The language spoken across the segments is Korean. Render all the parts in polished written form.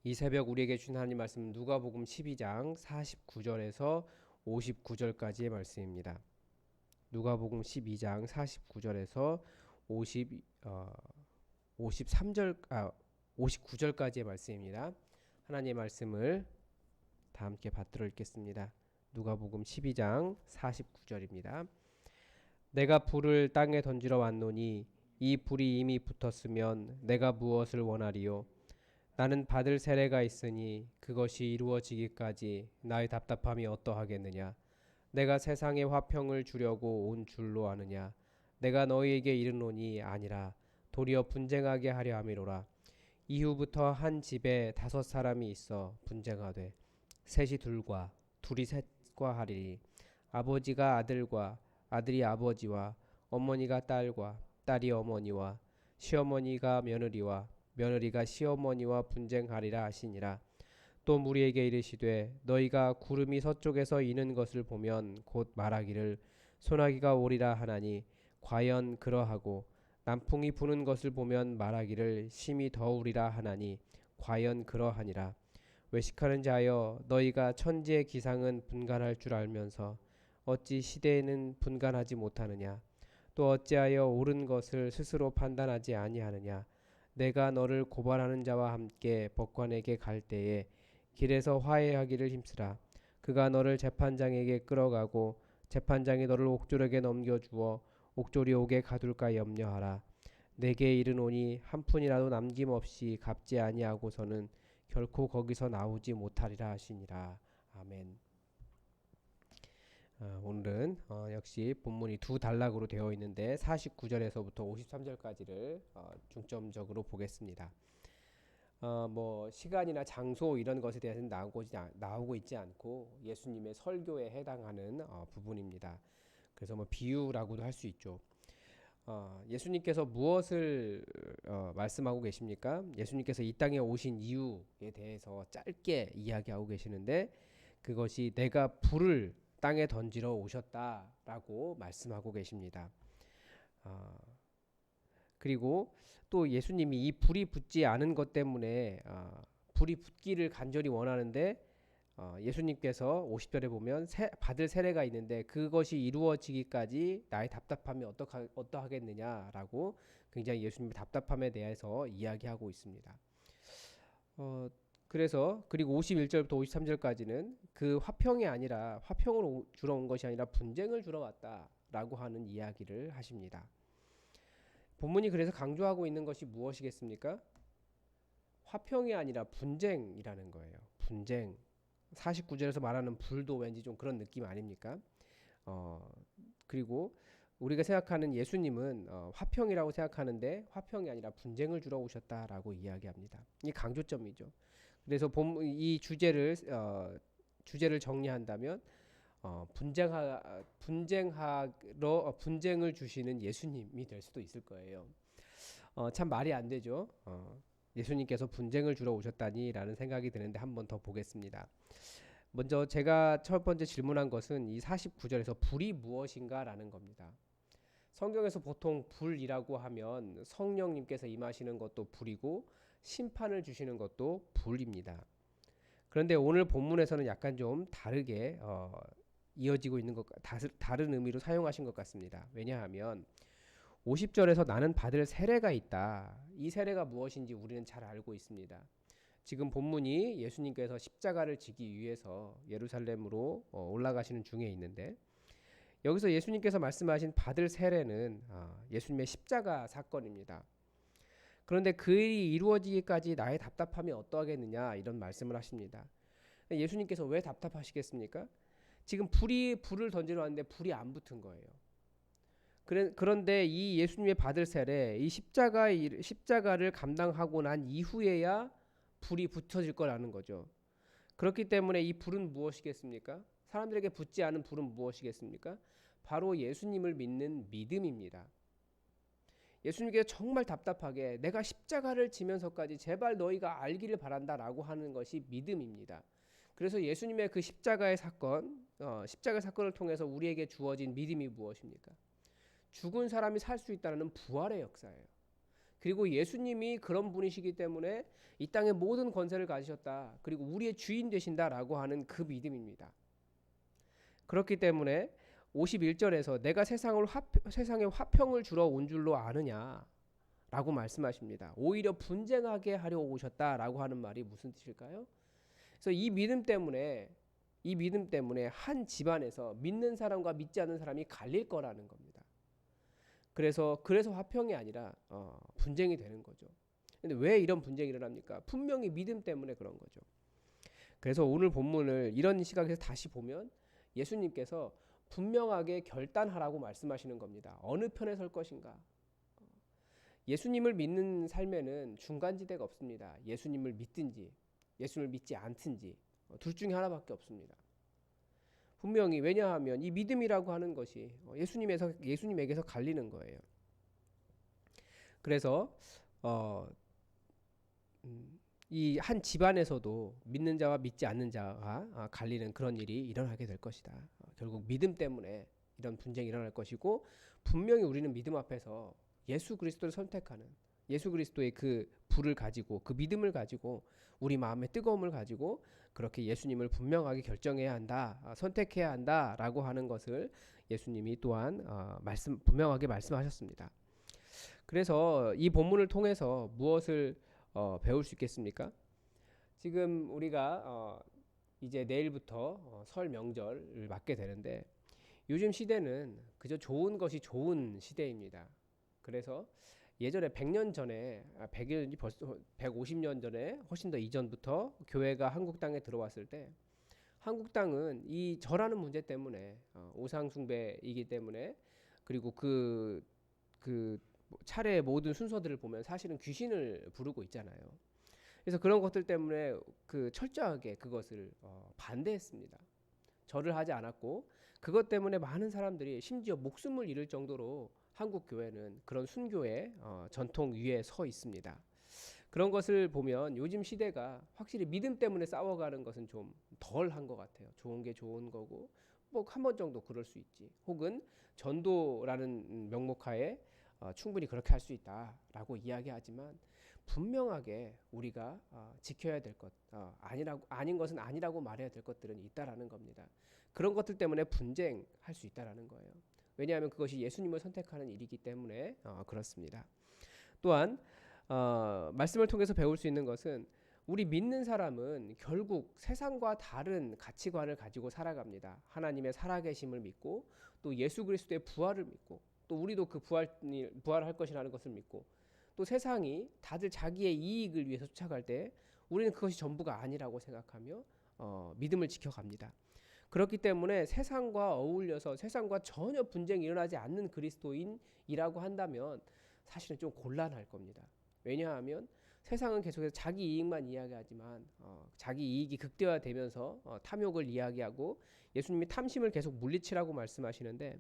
이 새벽 우리에게 주신 하나님 말씀은 누가복음 12장 49절에서 59절까지의 말씀입니다. 누가복음 12장 49절에서 53절 59절까지의 말씀입니다. 하나님의 말씀을 다 함께 받들어 읽겠습니다. 누가복음 12장 49절입니다. 내가 불을 땅에 던지러 왔노니 이 불이 이미 붙었으면 내가 무엇을 원하리요? 나는 받을 세례가 있으니 그것이 이루어지기까지 나의 답답함이 어떠하겠느냐? 내가 세상에 화평을 주려고 온 줄로 아느냐? 내가 너희에게 이르노니 아니라 도리어 분쟁하게 하려 함이로라. 이후부터 한 집에 5사람이 있어 분쟁하되 셋이 둘과 둘이 셋과 하리니 아버지가 아들과 아들이 아버지와 어머니가 딸과 딸이 어머니와 시어머니가 며느리와 며느리가 시어머니와 분쟁하리라 하시니라. 또 무리에게 이르시되 너희가 구름이 서쪽에서 이는 것을 보면 곧 말하기를 소나기가 오리라 하나니 과연 그러하고 남풍이 부는 것을 보면 말하기를 심히 더우리라 하나니 과연 그러하니라. 외식하는 자여 너희가 천지의 기상은 분간할 줄 알면서 어찌 시대에는 분간하지 못하느냐? 또 어찌하여 옳은 것을 스스로 판단하지 아니하느냐? 내가 너를 고발하는 자와 함께 법관에게 갈 때에 길에서 화해하기를 힘쓰라. 그가 너를 재판장에게 끌어가고 재판장이 너를 옥졸에게 넘겨주어 옥졸이 옥에 가둘까 염려하라. 내게 이르노니 한 푼이라도 남김없이 갚지 아니하고서는 결코 거기서 나오지 못하리라 하시니라. 아멘. 오늘은 역시 본문이 두 단락으로 되어 있는데 49절에서부터 53절까지를 중점적으로 보겠습니다. 뭐 시간이나 장소 이런 것에 대해서는 나오고 있지 않고 예수님의 설교에 해당하는 부분입니다. 그래서 뭐 비유라고도 할 수 있죠. 예수님께서 무엇을 말씀하고 계십니까? 예수님께서 이 땅에 오신 이유에 대해서 짧게 이야기하고 계시는데 그것이 내가 불을 땅에 던지러 오셨다라고 말씀하고 계십니다. 그리고 또 예수님이 이 불이 붙지 않은 것 때문에 불이 붙기를 간절히 원하는데 예수님께서 50절에 보면 받을 세례가 있는데 그것이 이루어지기까지 나의 답답함이 어떠하겠느냐라고 굉장히 예수님의 답답함에 대해서 이야기하고 있습니다. 그래서 그리고 51절부터 53절까지는 그 화평이 아니라 화평을 주러 온 것이 아니라 분쟁을 주러 왔다라고 하는 이야기를 하십니다. 본문이 그래서 강조하고 있는 것이 무엇이겠습니까? 화평이 아니라 분쟁이라는 거예요. 분쟁. 49절에서 말하는 불도 왠지 좀 그런 느낌 아닙니까? 그리고 우리가 생각하는 예수님은 화평이라고 생각하는데 화평이 아니라 분쟁을 주러 오셨다라고 이야기합니다. 이 강조점이죠. 그래서 이 주제를 정리한다면 분쟁을 주시는 예수님이 될 수도 있을 거예요. 참 말이 안 되죠. 예수님께서 분쟁을 주러 오셨다니라는 생각이 드는데 한번 더 보겠습니다. 먼저 제가 첫 번째 질문한 것은 이 49절에서 불이 무엇인가라는 겁니다. 성경에서 보통 불이라고 하면 성령님께서 임하시는 것도 불이고 심판을 주시는 것도 불입니다. 그런데 오늘 본문에서는 약간 좀 다르게 이어지고 있는 다른 의미로 사용하신 것 같습니다. 왜냐하면 50절에서 나는 받을 세례가 있다. 이 세례가 무엇인지 우리는 잘 알고 있습니다. 지금 본문이 예수님께서 십자가를 지기 위해서 예루살렘으로 올라가시는 중에 있는데 여기서 예수님께서 말씀하신 받을 세례는 예수님의 십자가 사건입니다. 그런데 그 일이 이루어지기까지 나의 답답함이 어떠하겠느냐 이런 말씀을 하십니다. 예수님께서 왜 답답하시겠습니까? 지금 불을 던지러 왔는데 불이 안 붙은 거예요. 그런데 이 예수님의 받을 세례, 이 십자가를 감당하고 난 이후에야 불이 붙어질 거라는 거죠. 그렇기 때문에 이 불은 무엇이겠습니까? 사람들에게 붙지 않은 불은 무엇이겠습니까? 바로 예수님을 믿는 믿음입니다. 예수님께서 정말 답답하게 내가 십자가를 지면서까지 제발 너희가 알기를 바란다라고 하는 것이 믿음입니다. 그래서 예수님의 그 십자가의 사건을 통해서 우리에게 주어진 믿음이 무엇입니까? 죽은 사람이 살 수 있다는 부활의 역사예요. 그리고 예수님이 그런 분이시기 때문에 이 땅의 모든 권세를 가지셨다. 그리고 우리의 주인 되신다라고 하는 그 믿음입니다. 그렇기 때문에 51절에서 내가 세상에 화평을 주러 온 줄로 아느냐 라고 말씀하십니다. 오히려 분쟁하게 하려 오셨다라고 하는 말이 무슨 뜻일까요? 그래서 이 믿음 때문에 한 집안에서 믿는 사람과 믿지 않는 사람이 갈릴 거라는 겁니다. 그래서 화평이 아니라 분쟁이 되는 거죠. 근데 왜 이런 분쟁이 일어납니까? 분명히 믿음 때문에 그런 거죠. 그래서 오늘 본문을 이런 시각에서 다시 보면 예수님께서 분명하게 결단하라고 말씀하시는 겁니다. 어느 편에 설 것인가? 예수님을 믿는 삶에는 중간지대가 없습니다. 예수님을 믿든지 예수님을 믿지 않든지 둘 중에 하나밖에 없습니다. 분명히 왜냐하면 이 믿음이라고 하는 것이 예수님에게서 갈리는 거예요. 그래서 이 한 집안에서도 믿는 자와 믿지 않는 자가 갈리는 그런 일이 일어나게 될 것이다. 결국 믿음 때문에 이런 분쟁이 일어날 것이고 분명히 우리는 믿음 앞에서 예수 그리스도를 선택하는 예수 그리스도의 그 불을 가지고 그 믿음을 가지고 우리 마음의 뜨거움을 가지고 그렇게 예수님을 분명하게 결정해야 한다, 선택해야 한다라고 하는 것을 예수님이 또한 분명하게 말씀하셨습니다. 그래서 이 본문을 통해서 무엇을 배울 수 있겠습니까? 지금 우리가 이제 내일부터 설 명절을 맞게 되는데 요즘 시대는 그저 좋은 것이 좋은 시대입니다. 그래서 예전에 100년 전에 100년 벌써 150년 전에 훨씬 더 이전부터 교회가 한국 땅에 들어왔을 때 한국 땅은 이 절하는 문제 때문에 우상 숭배이기 때문에 그리고 그 차례의 모든 순서들을 보면 사실은 귀신을 부르고 있잖아요. 그래서 그런 것들 때문에 철저하게 그것을 반대했습니다. 절을 하지 않았고 그것 때문에 많은 사람들이 심지어 목숨을 잃을 정도로 한국 교회는 그런 순교의 전통 위에 서 있습니다. 그런 것을 보면 요즘 시대가 확실히 믿음 때문에 싸워가는 것은 좀 덜한 것 같아요. 좋은 게 좋은 거고 뭐 한 번 정도 그럴 수 있지. 혹은 전도라는 명목하에 충분히 그렇게 할 수 있다라고 이야기하지만 분명하게 우리가 지켜야 될 것, 아닌 것은 아니라고 말해야 될 것들은 있다라는 겁니다. 그런 것들 때문에 분쟁할 수 있다라는 거예요. 왜냐하면 그것이 예수님을 선택하는 일이기 때문에 그렇습니다. 또한 말씀을 통해서 배울 수 있는 것은 우리 믿는 사람은 결국 세상과 다른 가치관을 가지고 살아갑니다. 하나님의 살아계심을 믿고 또 예수 그리스도의 부활을 믿고 또 우리도 그 부활할 것이라는 것을 믿고 또 세상이 다들 자기의 이익을 위해서 쫓아갈 때 우리는 그것이 전부가 아니라고 생각하며 믿음을 지켜갑니다. 그렇기 때문에 세상과 어울려서 세상과 전혀 분쟁이 일어나지 않는 그리스도인이라고 한다면 사실은 좀 곤란할 겁니다. 왜냐하면 세상은 계속해서 자기 이익만 이야기하지만 자기 이익이 극대화되면서 탐욕을 이야기하고 예수님이 탐심을 계속 물리치라고 말씀하시는데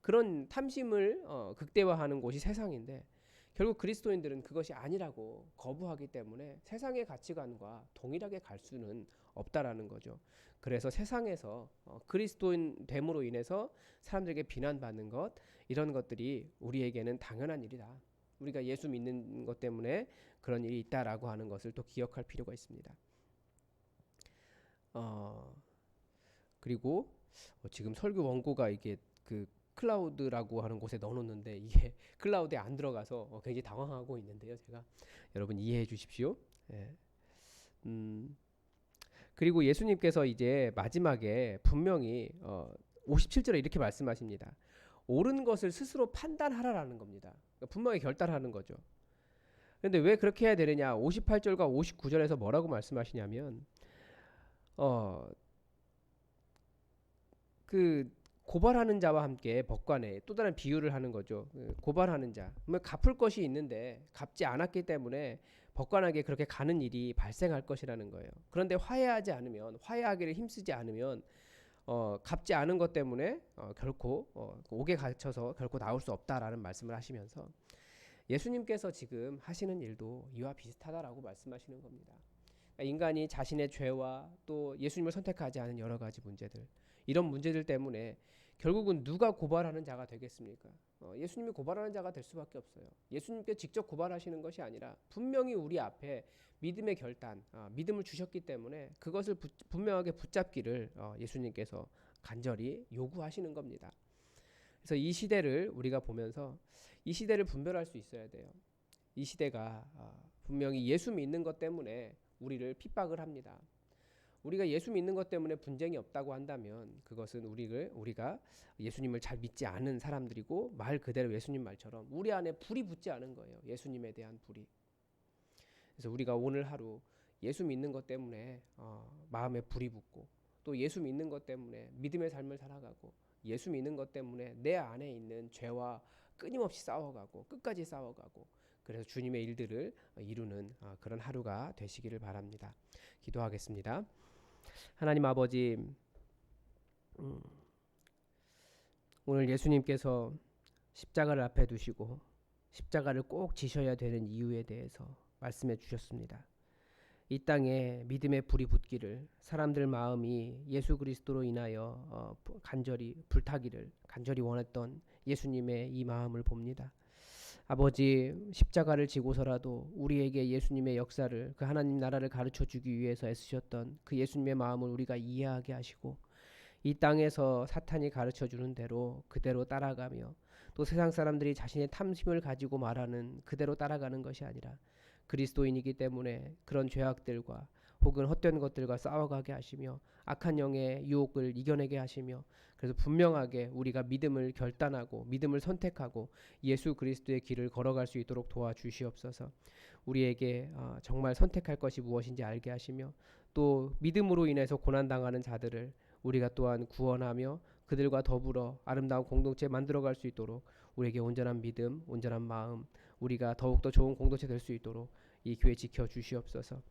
그런 탐심을 극대화하는 곳이 세상인데 결국 그리스도인들은 그것이 아니라고 거부하기 때문에 세상의 가치관과 동일하게 갈 수는 없다라는 거죠. 그래서 세상에서 그리스도인 됨으로 인해서 사람들에게 비난받는 것 이런 것들이 우리에게는 당연한 일이다. 우리가 예수 믿는 것 때문에 그런 일이 있다라고 하는 것을 또 기억할 필요가 있습니다. 그리고 지금 설교 원고가 이게 그 클라우드라고 하는 곳에 넣어놓는데 이게 클라우드에 안 들어가서 굉장히 당황하고 있는데요. 제가 여러분 이해해 주십시오. 예. 그리고 예수님께서 이제 마지막에 분명히 57절에 이렇게 말씀하십니다. 옳은 것을 스스로 판단하라라는 겁니다. 그러니까 분명히 결단하는 거죠. 그런데 왜 그렇게 해야 되느냐? 58절과 59절에서 뭐라고 말씀하시냐면 고발하는 자와 함께 법관에 또 다른 비유를 하는 거죠. 고발하는 자. 갚을 것이 있는데 갚지 않았기 때문에 법관에게 그렇게 가는 일이 발생할 것이라는 거예요. 그런데 화해하기를 힘쓰지 않으면 갚지 않은 것 때문에 결코 옥에 갇혀서 결코 나올 수 없다라는 말씀을 하시면서 예수님께서 지금 하시는 일도 이와 비슷하다라고 말씀하시는 겁니다. 그러니까 인간이 자신의 죄와 또 예수님을 선택하지 않은 여러 가지 문제들 이런 문제들 때문에 결국은 누가 고발하는 자가 되겠습니까? 예수님이 고발하는 자가 될 수밖에 없어요. 예수님께 직접 고발하시는 것이 아니라 분명히 우리 앞에 믿음의 결단, 믿음을 주셨기 때문에 그것을 분명하게 붙잡기를 예수님께서 간절히 요구하시는 겁니다. 그래서 이 시대를 우리가 보면서 이 시대를 분별할 수 있어야 돼요. 이 시대가 분명히 예수 믿는 것 때문에 우리를 핍박을 합니다. 우리가 예수 믿는 것 때문에 분쟁이 없다고 한다면 그것은 우리가 예수님을 잘 믿지 않은 사람들이고 말 그대로 예수님 말처럼 우리 안에 불이 붙지 않은 거예요. 예수님에 대한 불이. 그래서 우리가 오늘 하루 예수 믿는 것 때문에 마음에 불이 붙고 또 예수 믿는 것 때문에 믿음의 삶을 살아가고 예수 믿는 것 때문에 내 안에 있는 죄와 끊임없이 싸워가고 끝까지 싸워가고 그래서 주님의 일들을 이루는 그런 하루가 되시기를 바랍니다. 기도하겠습니다. 하나님 아버지, 오늘 예수님께서 십자가를 앞에 두시고 십자가를 꼭 지셔야 되는 이유에 대해서 말씀해 주셨습니다. 이 땅에 믿음의 불이 붙기를 사람들 마음이 예수 그리스도로 인하여 간절히 불타기를 간절히 원했던 예수님의 이 마음을 봅니다. 아버지, 십자가를 지고서라도 우리에게 예수님의 역사를 그 하나님 나라를 가르쳐 주기 위해서 애쓰셨던 그 예수님의 마음을 우리가 이해하게 하시고 이 땅에서 사탄이 가르쳐 주는 대로 그대로 따라가며 또 세상 사람들이 자신의 탐심을 가지고 말하는 그대로 따라가는 것이 아니라 그리스도인이기 때문에 그런 죄악들과 혹은 헛된 것들과 싸워가게 하시며 악한 영의 유혹을 이겨내게 하시며 그래서 분명하게 우리가 믿음을 결단하고 믿음을 선택하고 예수 그리스도의 길을 걸어갈 수 있도록 도와주시옵소서. 우리에게 정말 선택할 것이 무엇인지 알게 하시며 또 믿음으로 인해서 고난당하는 자들을 우리가 또한 구원하며 그들과 더불어 아름다운 공동체 만들어갈 수 있도록 우리에게 온전한 믿음, 온전한 마음, 우리가 더욱더 좋은 공동체 될 수 있도록 이 교회 지켜주시옵소서.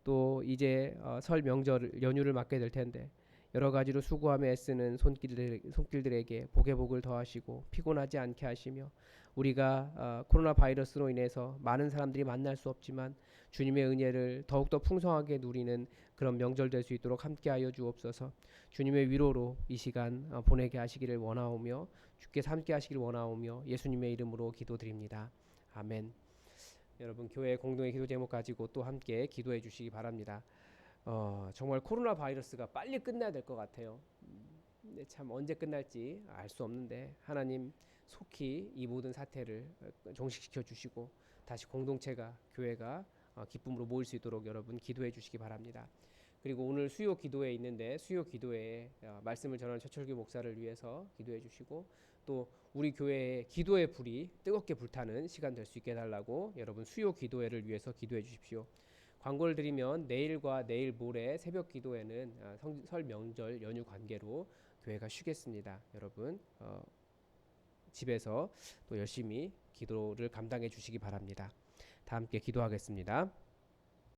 또 이제 설 명절 연휴를 맞게 될 텐데 여러 가지로 수고하며 애쓰는 손길들에게 복의 복을 더하시고 피곤하지 않게 하시며 우리가 코로나 바이러스로 인해서 많은 사람들이 만날 수 없지만 주님의 은혜를 더욱더 풍성하게 누리는 그런 명절 될 수 있도록 함께하여 주옵소서. 주님의 위로로 이 시간 보내게 하시기를 원하오며 주께서 함께 하시기를 원하오며 예수님의 이름으로 기도드립니다. 아멘. 여러분 교회 공동의 기도 제목 가지고 또 함께 기도해 주시기 바랍니다. 정말 코로나 바이러스가 빨리 끝나야 될 것 같아요. 근데 참 언제 끝날지 알 수 없는데 하나님 속히 이 모든 사태를 종식시켜 주시고 다시 공동체가 교회가 기쁨으로 모일 수 있도록 여러분 기도해 주시기 바랍니다. 그리고 오늘 수요 기도회 있는데 수요 기도회에 말씀을 전하는 최철규 목사를 위해서 기도해 주시고 또 우리 교회의 기도의 불이 뜨겁게 불타는 시간 될 수 있게 해달라고 여러분 수요 기도회를 위해서 기도해 주십시오. 광고를 드리면 내일과 내일 모레 새벽 기도회는 설 명절 연휴 관계로 교회가 쉬겠습니다. 여러분 집에서 또 열심히 기도를 감당해 주시기 바랍니다. 다 함께 기도하겠습니다.